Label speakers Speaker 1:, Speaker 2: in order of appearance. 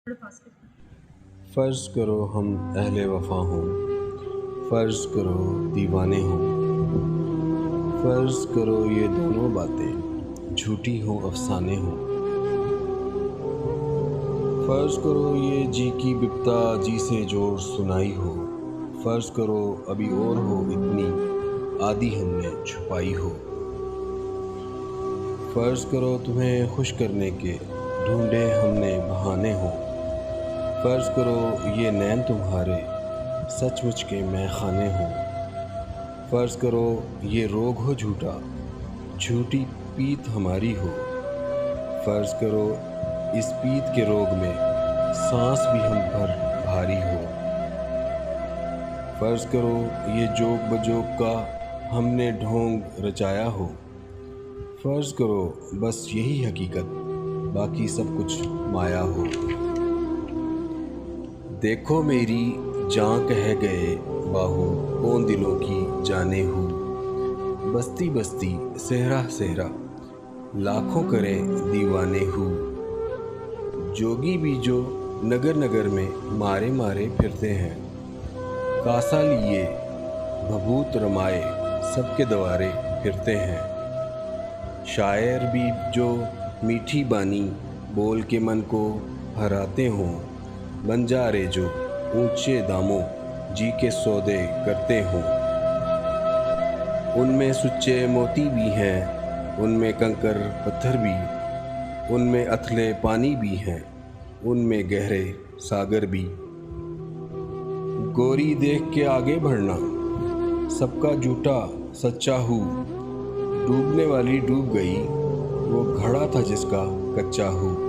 Speaker 1: फ़र्ज़ करो हम अहले वफ़ा हों, फ़र्ज़ करो दीवाने हों, फ़र्ज़ करो ये दोनों बातें झूठी हों अफ़साने हों, फ़र्ज़ करो ये जी की बिप्ता जी से जोर सुनाई हो, फ़र्ज़ करो अभी और हो इतनी आदि हमने छुपाई हो, फ़र्ज़ करो तुम्हें खुश करने के ढूंढे हमने बहाने हों, फ़र्ज़ करो ये नैन तुम्हारे सचमुच के मैख़ाने हों, फ़र्ज़ करो ये रोग हो झूठा, झूठी पीत हमारी हो, फ़र्ज़ करो इस पीत के रोग में सांस भी हम पर भारी हो, फ़र्ज़ करो ये जोग बजोग का हमने ढोंग रचाया हो, फ़र्ज़ करो बस यही हकीकत बाकी सब कुछ माया हो। देखो मेरी जान कह गए बाहू कौन दिलों की जाने हूँ, बस्ती बस्ती सेहरा सेहरा लाखों करें दीवाने हूँ, जोगी भी जो नगर नगर में मारे मारे फिरते हैं, कासा लिए भभूत रमाए सबके द्वारे फिरते हैं, शायर भी जो मीठी बानी बोल के मन को हराते हों, बंजारे जो ऊंचे दामों जी के सौदे करते हों, उनमें सुच्चे मोती भी हैं, उनमें कंकर पत्थर भी, उनमें अथले पानी भी हैं, उनमें गहरे सागर भी। गोरी देख के आगे बढ़ना, सबका झूठा सच्चा हूँ, डूबने वाली डूब गई, वो घड़ा था जिसका कच्चा हूँ।